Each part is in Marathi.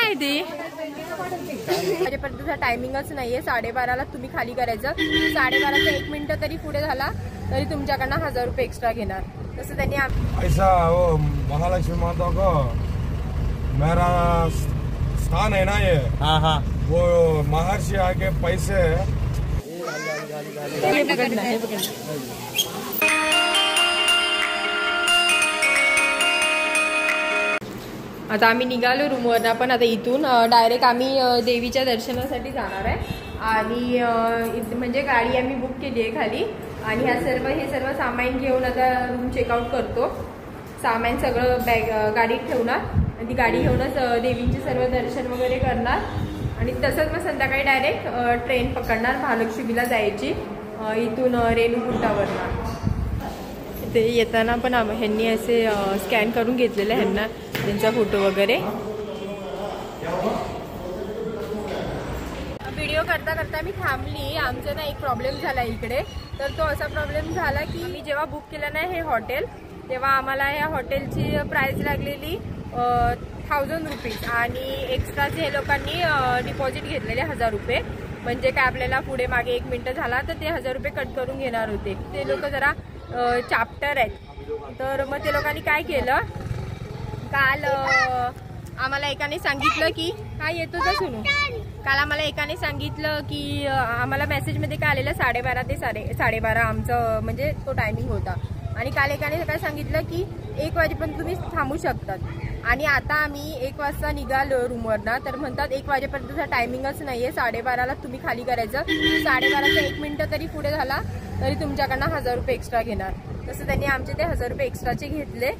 आहे ती माझ्यापर्यंतचा टायमिंगच नाहीये. 12:30ला तुम्ही खाली करायचं. 12:30चा 1 मिनिट तरी पुढे झाला तरी तुमच्याकडनं 1000 रुपये एक्स्ट्रा घेणार. तसं त्यांनी ऐसा वो महालक्ष्मी माता को मेरा स्थान है ना ये. हाँ हाँ वो महर्षि आके पैसे आता आम्ही निघालो रूमवरनं. पण आता इथून डायरेक्ट आम्ही देवीच्या दर्शनासाठी जाणार आहे. आणि म्हणजे गाडी आम्ही बुक केली आहे खाली. आणि हे सर्व सामान घेऊन आता रूम चेकआउट करतो. सामान सगळं गाडीत ठेवणार आणि ती गाडी घेऊनच देवींचे सर्व दर्शन वगैरे करणार. आणि तसंच मग संध्याकाळी डायरेक्ट ट्रेन पकडणार महालक्ष्मीला जायची इथून रेणुगुंटावरनं. ते येताना पण ह्यांनी असे स्कॅन करून घेतलेले ह्यांना त्यांचा फोटो वगैरे. व्हिडिओ करता करता मी थांबली. आमचं ना एक प्रॉब्लेम झाला इकडे. तर तो असा प्रॉब्लेम झाला की मी जेव्हा बुक केलं ना हे हॉटेल तेव्हा आम्हाला या हॉटेलची प्राइस लागलेली 1000 रुपीज. आणि एक्स्ट्राचे हे लोकांनी डिपॉझिट घेतलेले 1000 रुपये. म्हणजे काय आपल्याला पुढे मागे 1 मिनिट झाला तर ते 1000 रुपये कट करून घेणार होते. ते लोक जरा चॅप्टर आहेत. तर मग ते लोकांनी काय केलं, काल आम्हाला एकाने सांगितलं की काय येतो तर सुनू. काल आम्हाला एकाने सांगितलं की आम्हाला मेसेजमध्ये काय आलेलं 12:30 ते 12:30 आमचं म्हणजे तो टायमिंग होता. आणि काल एकाने काय सांगितलं की 1 वाजेपर्यंत तुम्ही थांबू शकतात. आणि आता आम्ही 1 वाजता निघालो रूमवरनं. तर म्हणतात 1 वाजेपर्यंतचा टायमिंगच नाहीये. 12:30ला तुम्ही खाली करायचं. 12:30चा 1 मिनिट तरी पुढे झाला तरी तुमच्याकडनं 1000 रुपये एक्स्ट्रा घेणार. तसं त्यांनी आमचे ते 1000 रुपये एक्स्ट्राचे घेतले.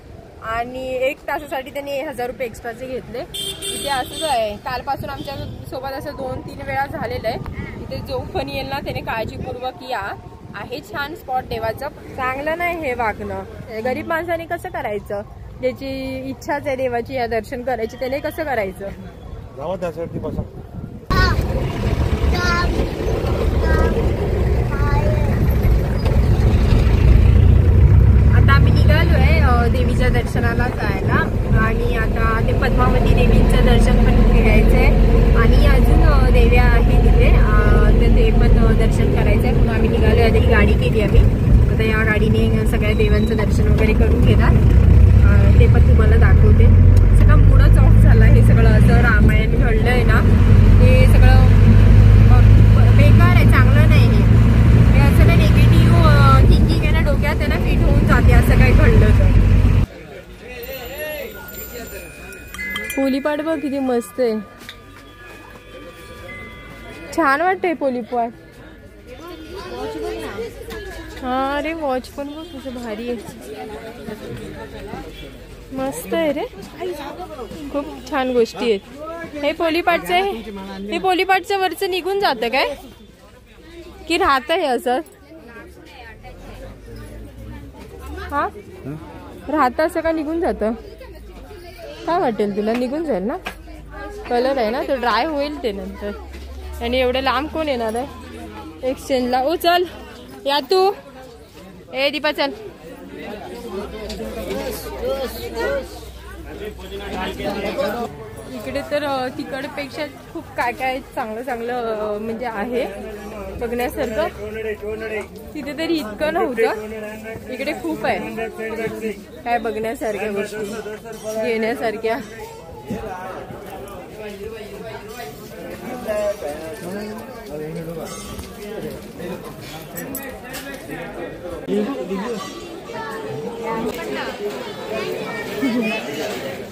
आणि 1 तासासाठी त्यांनी 1000 रुपये एक्स्ट्राचे घेतले. इथे असंच आहे. कालपासून आमच्या सोबत असं 2-3 वेळा झालेलं आहे. इथे जो पण येईल ना त्याने काळजीपूर्वक या. आहे छान स्पॉट देवाचं. चांगलं नाही हे वागणं. गरीब माणसाने कसं करायचं, ज्याची इच्छाच आहे देवाची या दर्शन करायची त्याने कसं करायचं. आता आम्ही निघालोय देवीच्या दर्शनाला जायला. आणि आता ते पद्मावती देवींचं दर्शन पण घ्यायचंय. आणि अजून देव्या आहे तिथे तर ते पण दर्शन करायचंय. म्हणून आम्ही निघालोय. आधी गाडी केली आम्ही. आता या गाडीने सगळ्या देवांचं दर्शन वगैरे करून घेणार. ते पण तुम्हाला दाखवते. सगळं मूडच ऑफ झाला. हे सगळं असं रामायण घडलंय ना ते सगळं बेकार आहे, चांगलं नाही. हे असं ना निगेटिव्ह थिंकिंग आहे ना डोक्यात आहे ना फिट होऊन जाते असं काही घडलं तर. पोलीपाट बघ किती मस्त आहे. छान वाटतंय पोलीपाट. हा अरे वॉच पण बघ कसं भारी आहे. मस्त आहे रे. खूप छान गोष्टी आहेत. हे पोलीपाटचं वरचं निघून जातं काय की राहतं हे असं. हा राहतं असं का निघून जातं. काय वाटेल तुला, निघून जाईल ना. कलर आहे ना तो ड्राय होईल ते नंतर. आणि एवढं लांब कोण येणार आहे एक्सचेंजला. ओ चल या तू. ए दीपा चल. इकडे तर तिकडपेक्षा खूप काय काय चांगलं म्हणजे आहे बघण्यासारखं. तिथे तरी इतकं नव्हतं. इकडे खूप आहे काय बघण्यासारख्या गोष्टी घेण्यासारख्या.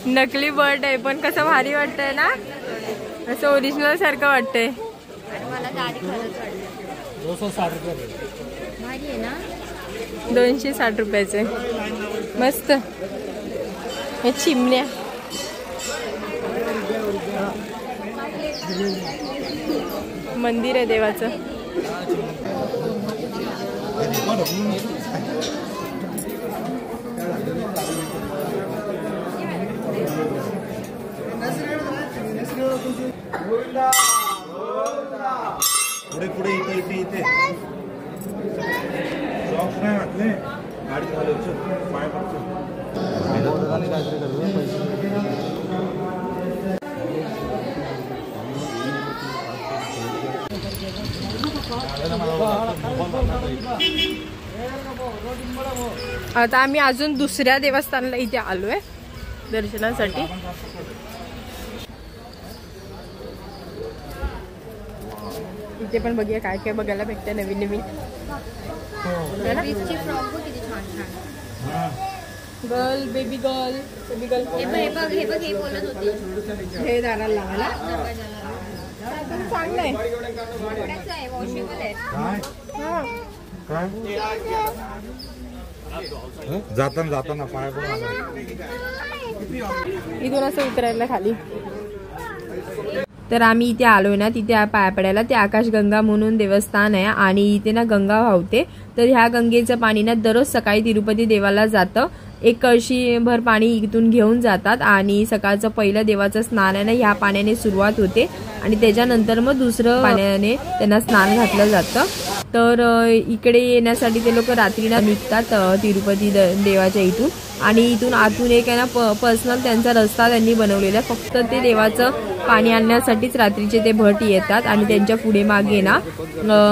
नकली बर्ड आहे पण कसं भारी वाटतंय ना. असं ओरिजिनल सारखं वाटतंय. मला गाडी खरंच वाटते. 260 रुपये भारी आहे ना. 260 रुपयाचे मस्त. हे चिमण्या मंदिर आहे देवाचं. पुढे पुढे इथे इथे इथे सॉक्स नाही घातले गाडी घालायचं पाय पडतो. आता आम्ही अजून दुसऱ्या देवस्थानाला इथे आलोय दर्शनासाठी. इथे पण बघूया काय काय बघायला भेटतं नवीन नवीन. Girl baby girl baby girl हे बोलत होते हे दाराला लावायला चांगलं आहे. जाताना जाताना पाय इथून असं उतरायला खाली. तर आम्ही इथे आलोय ना तिथे पाय पडायला. ते आकाशगंगा म्हणून देवस्थान आहे आणि इथे ना गंगा वाहते. तर ह्या गंगेचं पाणी ना दररोज सकाळी तिरुपती देवाला जातं. एक कळशीभर पाणी इथून घेऊन जातात आणि सकाळचं पहिलं देवाचं स्नान आहे ना ह्या पाण्याने सुरुवात होते आणि त्याच्यानंतर मग दुसरं पाण्याने त्यांना स्नान घातलं जातं. तर इकडे येण्यासाठी ते लोक रात्रीला निघतात तिरुपती देवाच्या इथून. आणि इथून आतून एक आहे ना पर्सनल त्यांचा रस्ता त्यांनी बनवलेला आहे. फक्त ते देवाचं पाणी आणण्यासाठीच रात्रीचे ते भट येतात आणि त्यांच्या पुढे मागे ना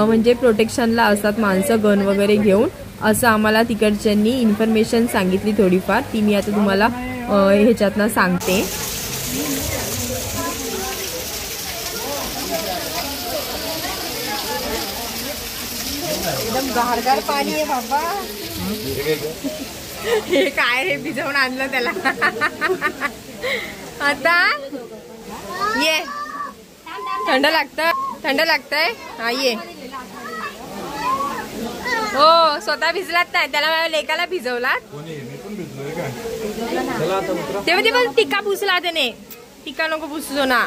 म्हणजे प्रोटेक्शनला असतात माणसं गन वगैरे घेऊन. असं आम्हाला तिकडच्यांनी इन्फॉर्मेशन सांगितली थोडीफार. ती मी आता तुम्हाला ह्याच्यातनं सांगते. एकदम गारगार पाणी आहे बाबा. हे काय रे भिजवून आणलं त्याला. आता ये थंड लागतंय. हा ये. हो स्वतः भिजलात नाही त्याला माझ्या लेकाला भिजवलात. तेव्हा टिक्का पुसला त्याने. टिक्का नको पुसलो ना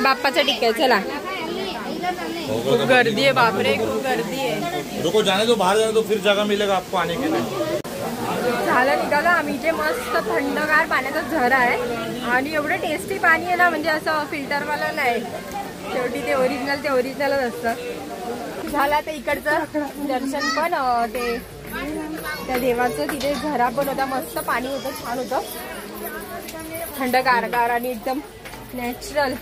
बाप्पाचा टिक्का. चला खूप गर्दी आहे बापरे खूप गर्दी आहे. रुको जाने दो बाहर जाने दो फिर जगह मिलेगा आपको आने के लिए. झालं निघालं आम्ही. जे मस्त थंडगार पाण्याचा झरा आहे आणि एवढं टेस्टी पाणी आहे ना म्हणजे असं फिल्टरवाला नाही. शेवटी ते ओरिजिनलच असतं. झालं आता इकडचं दर्शन पण ते त्या देवाचं तिथे झरा पण होता. मस्त पाणी होतं छान होतं थंड गारगार आणि एकदम नॅचरल.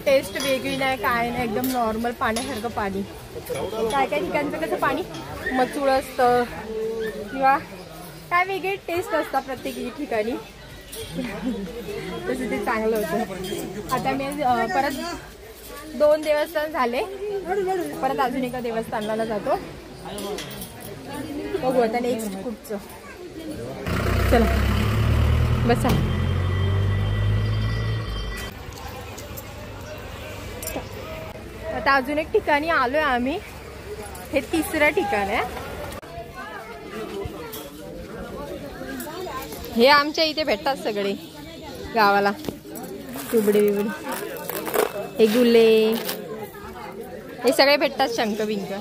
टेस्ट वेगळी नाही काय नाही एकदम नॉर्मल पाण्यासारखं पाणी. काय काय ठिकाणचं कसं पाणी मचूळ असतं किंवा काय वेगळे टेस्ट असतात प्रत्येक ठिकाणी तसं ते चांगलं होतं. आता मी परत 2 देवस्थान झाले. परत अजून एका देवस्थानाला जातो. बघू आता नेक्स्ट कुठचं. चला बसा. आता अजून एक ठिकाणी आलोय आम्ही. हे 3रं ठिकाण आहे. हे आमच्या इथे भेटतात सगळे गावाला. तुबडे बिबडे हे गुल्ले हे सगळे भेटतात. शंख बिंक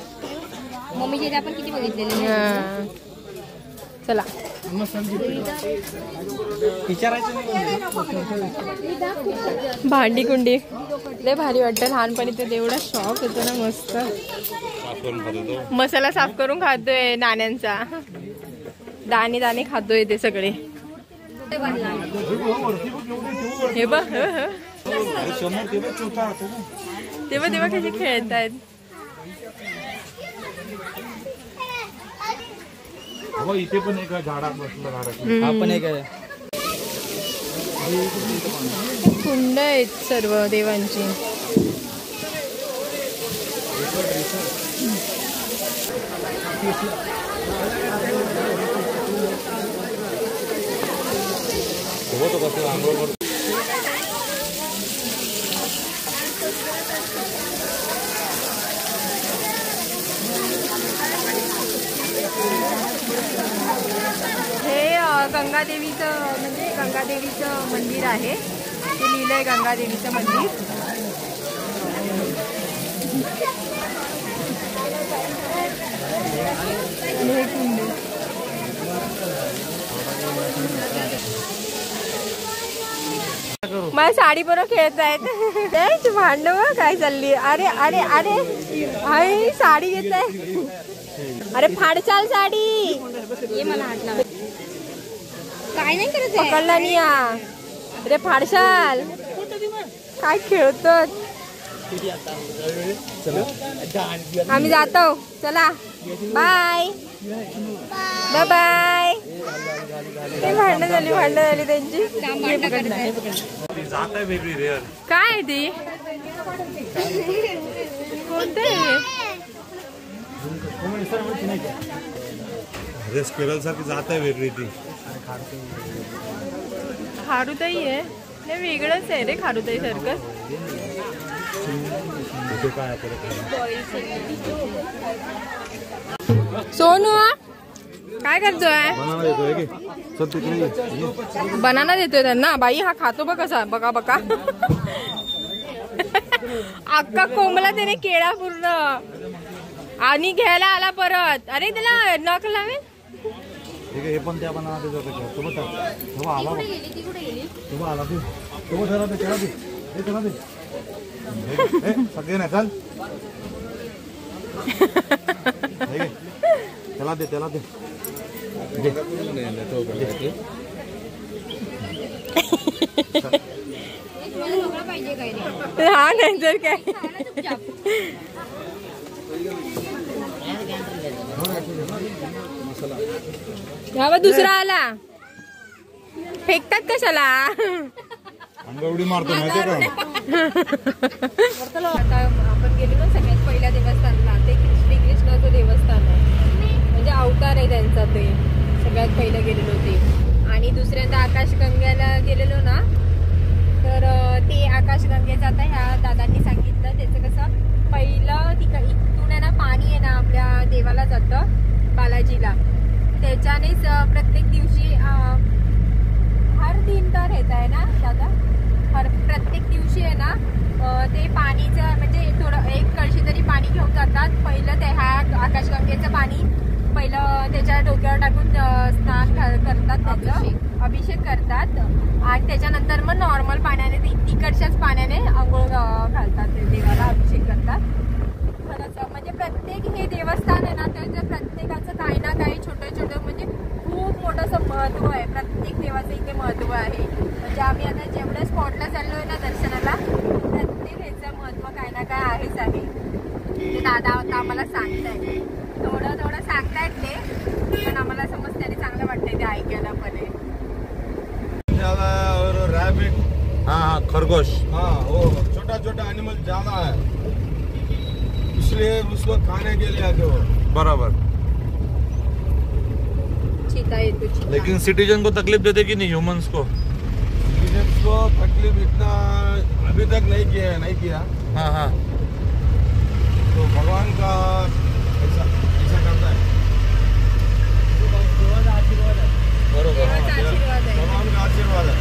मम्मी आपण किती बघितलेले. चला भांडी कुंडी लय भारी वाटतं. लहानपणी तर एवढा शॉक होतो ना. मस्त मसाला साफ करून खातोय नाण्यांचा. दाणे खातोय ते सगळे. हे बघ तेव्हा कसे खेळतायत. इथे पण एक झाडात बसलं. कुंड आहेत सर्व देवांची. गंगादेवीचं म्हणजे गंगादेवीचं मंदिर आहे. ते लिहिलंय गंगादेवीचं मंदिर. माझ्या साडी बरोबर खेळत आहेत. भांडव काय चालली. अरे अरे अरे आई साडी घेत आहे. अरे फाडचाल साडी. ये मला हात लाव. काय नाही करत पकडला नाही. अरे फाडशाल काय खेळतात. आम्ही जातो, चला बाय बाय बाय. भांडण झाली त्यांची. काय आहे ती? कोणतं स्पिरल सारखी जात आहे वेगळी ती. खारुताई आहे नाही, वेगळंच आहे रे खारुताई सारखं. सोनू काय करतोय? बनाना देतोय त्यांना. बाई हा खातो बघ कसा, बघा बघा. अक्का कोंबला त्याने केळा पूर्ण. आणि घ्यायला आला परत. अरे त्याला नख लावेल. हे पण त्या बनाना देतो. सगळे नाही चाल. त्याला दे त्याला दे. हा नाही तर काय. हा दुसरा आला. फेकतात कशाला? अंगवडी मारतो माहितीये का? आता आपण गेलो ना सगळ्यात पहिल्या देवस्थानला. ते श्रीकृष्णाचं देवस्थान आहे, म्हणजे अवतार आहे त्यांचा. ते सगळ्यात पहिलं गेलेलो ते. आणि दुसऱ्यांदा आकाशगंगेला गेलेलो ना, तर ते आकाशगंगेचं आता ह्या दादांनी सांगितलं. त्याचं कसं पहिलं इथून आहे ना पाणी आहे ना आपल्या देवाला जातं बालाजीला. त्याच्यानेच प्रत्येक दिवशी हर दिन तर येत आहे ना दादा, प्रत्येक दिवशी आहे ना ते पाणीचं म्हणजे थोडं एक कळशी तरी पाणी घेऊन जातात. पहिलं ते ह्या आकाशगंगेचं पाणी पहिलं त्याच्या डोक्यावर टाकून स्नान करतात, त्याचं अभिषेक करतात. आणि त्याच्यानंतर मग नॉर्मल पाण्याने तिकडच्याच पाण्याने आंघोळ घालतात, ते देवाला अभिषेक करतात. खरंच म्हणजे प्रत्येक हे देवस्थान आहे ना, त्याचं प्रत्येकाचं काही ना काही छोटं छोटं म्हणजे खूप मोठं असं महत्त्व आहे. प्रत्येक देवाचं इथे महत्त्व आहे. म्हणजे आम्ही आता जेवढ्या स्पॉटला चाललोय ना दर्शनाला, प्रत्येक ह्याचं महत्त्व काही ना काय आहेच आहे. ते दादा आता आम्हाला सांगतायत, थोडं थोडं सांगतायत ते, पण आम्हाला समजतं आणि चांगलं वाटतंय ते ऐकायला पण आहे. और रैबिट, हाँ खरगोश, हाँ वो छोटा छोटा एनिमल ज्यादा है, इसलिए उसको खाने के लिए आते हो. बराबर. चीता येतो चीता. लेकिन सिटीजन को तकलीफ देते कि नहीं, ह्यूमंस को? सिटीजन को तकलीफ इतना अभी तक नहीं किया. हाँ हाँ. तो भगवान का ऐसा करता है. बरोबर. देवाचा आशीर्वाद आहे. भगवान का आशीर्वाद है.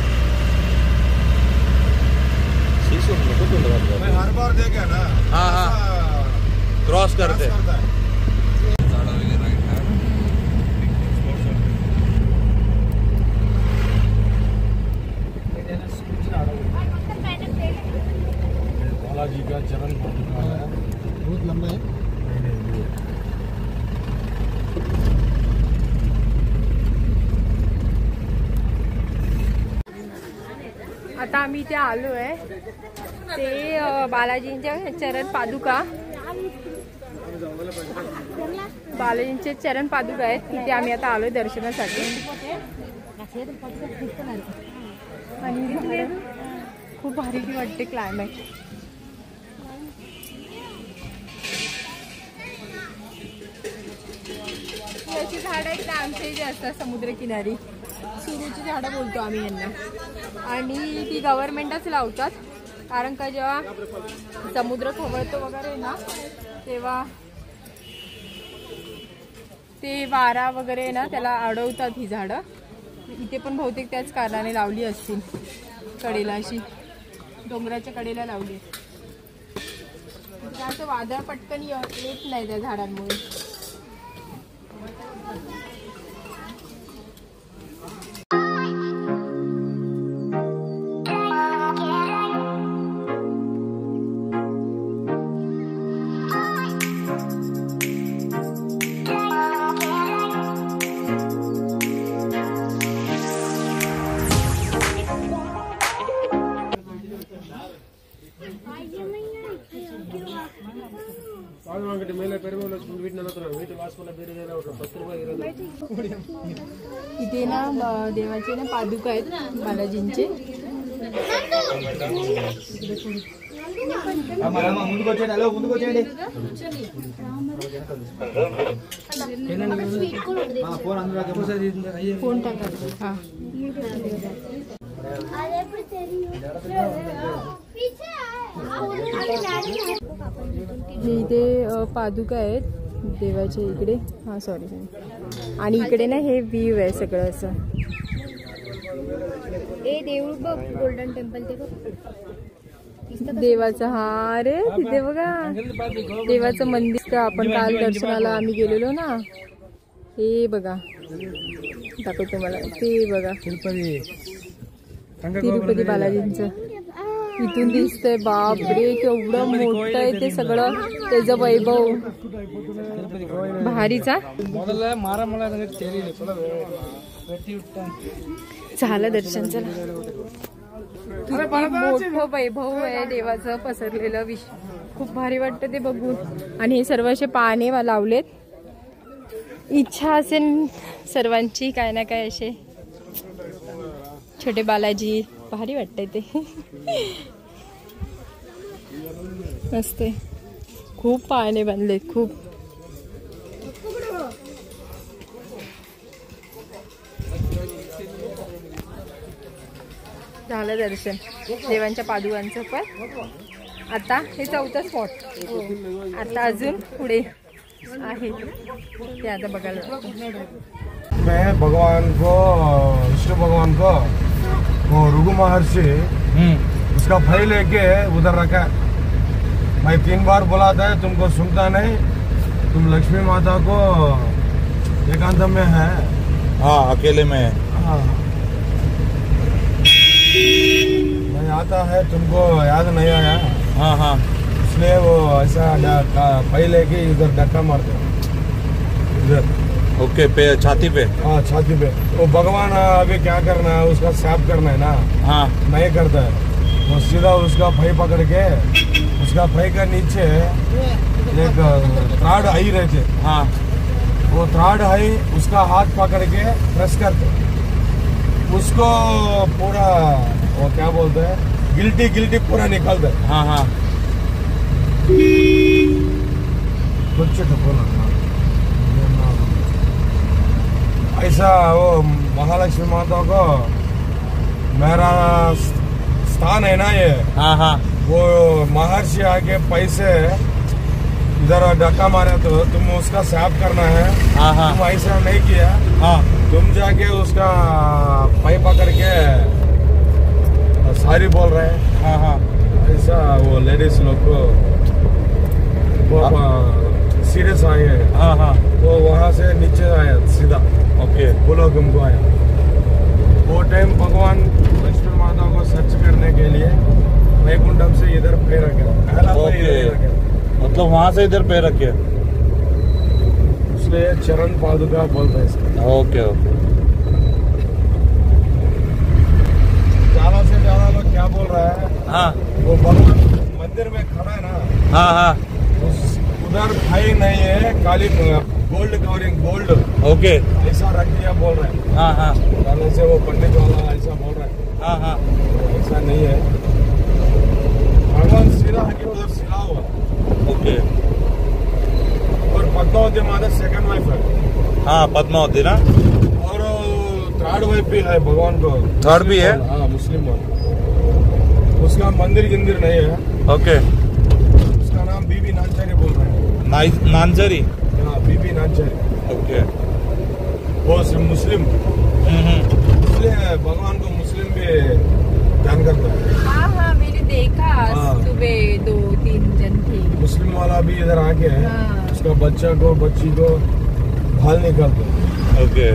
मैं हर बार देखा ना. हाँ हाँ. क्रॉस करते. करता है. बालाजी का चरण पादुका है, बहुत लंबा है. आता आम्ही इथे आलोय. ते बालाजींच्या चरण पादुका, बालाजींचे चरण पादुका आहेत. तिथे आम्ही आता आलोय दर्शनासाठी. आणि खूप भारी वाटते क्लायमेट. याची झाडं आहेत ना आमच्या इथे असतात समुद्रकिनारी. सुरूची झाडं बोलतो आम्ही यांना. आणि ती गव्हर्नमेंटच लावतात, कारण का जेव्हा समुद्र खवळतो वगैरे ना, तेव्हा ते वारा वगैरे ना त्याला अडवतात ही झाडं. इथे पण बहुतेक त्याच कारणाने लावली असतील. कडेला अशी डोंगराच्या कडेला लावली. असं वादळ पटकन येत नाही त्या झाडांमुळे. इथे ना देवाचे ना पादुका आहेत बालाजींचे. फोन टाका. हा इथे पादुका आहेत देवाच्या इकडे. हा सॉरी. आणि इकडे ना हे व्ह्यू आहे सगळं असं. ए देऊळ बघ, गोल्डन टेम्पल ते बघ देवाचं. हा रे तिथे बघा देवाचं मंदिर. आपण काल दर्शनाला आम्ही गेलेलो ना. हे बघा दाखवतो मला. ते बघा तिरुपती बालाजींचं इथून दिसतंय. बापरे केवढं मोठं आहे ते सगळं. त्याचं वैभव भारीचा. झालं दर्शन. चला मोठं वैभव आहे देवाचं पसरलेलं. खूप भारी वाटतं ते बघून. आणि हे सर्व असे पाने लावलेत. इच्छा असेल सर्वांची काय ना काय असे छोटे बालाजी. भारी वाटतंय ते. मस्त. खूप पाने बांधले खूप. झालं दर्शन देवांच्या पादुकांचं. पण आता हे 4थं स्पॉट. आता अजून पुढे आहे ते आता बघायला. मैं भगवान को विष्णु भगवान को वो रुगु महर्षि उसका फल लेके उधर रखा. मैं 3 बार बुलाता है तुमको सुनता नहीं. तुम लक्ष्मी माता को एकांत में है. हाँ अकेले में. हाँ मैं आता है तुमको याद नहीं आया. हाँ हाँ इसलिए वो ऐसा पहले के इधर धक्का मारते इधर. ओके पे छाती पे. हाँ छाती पे. वो भगवान अभी क्या करना है उसका साफ करना है ना. हाँ नहीं करता है वो सीधा उसका फई पकड़ के उसका फई का नीचे एक त्राड आई रहते. हाँ वो त्राड आई उसका हाथ पकड़ के प्रेस करते उसको पूरा वो क्या बोलते हैं गिल्टी गिल्टी पूरा निकालते. हाँ हाँ कुछ तो बोला ऐसा. वो महालक्ष्मी माता को मेरा स्थान है ना ये. हाँ हाँ वो महर्षि आके पैसे इधर धक्का मारे तो तुम उसका साफ करना है. हाँ हाँ तुम ऐसा नहीं किया. हाँ तुम जाके उसका पाइप पकड़ के सारी बोल रहे हैं. हाँ हाँ ऐसा वो लेडीज लोग को सीरियस आए. हाँ हाँ तो वहाँ से नीचे आया सीधा. ओके बोलो तुमको आया. वो टाइम भगवान लक्ष्मी माता को सर्च करने के लिए वैकुंठम से इधर पैर रखे. ओके मतलब वहाँ से इधर पे रखे. इसलिए चरण पादुका बोलते हैं इसको. Okay okay. ज्यादा से ज्यादा लोग क्या बोल रहा है. हाँ वो भगवान मंदिर में खड़ा है ना. हाँ हाँ उधर भाई नहीं है खाली गोल्ड कवरिंग गोल्ड. ओके ऐसा रख दिया बोल रहे हैं. हाँ हाँ पहले से वो पंडित वाला ऐसा बोल रहा है. हाँ हाँ ऐसा नहीं है. भगवान सीधा आके उधर सिला हुआ. ओके. और पद्मावती माता सेकंड वाइफ है. हाँ पद्मावती ना. और थर्ड वाइफ भी है भगवान को. थर्ड भी है. हाँ मुस्लिम वाला. उसका मंदिर गिंदिर नहीं है. ओके. उसका नाम बीबी नांचारी बोल रहे हैं. नांजरी. हाँ बीबी नांचारी. ओके. वो मुस्लिम. इसलिए भगवान को मुस्लिम भी ध्यान करता है. हाँ हाँ मैंने देखा सुबह 2-3 जन थे. मुस्लिम वाला भी इधर आके हाँ. उसका बच्चा को बच्ची को बाल निकालते. ओके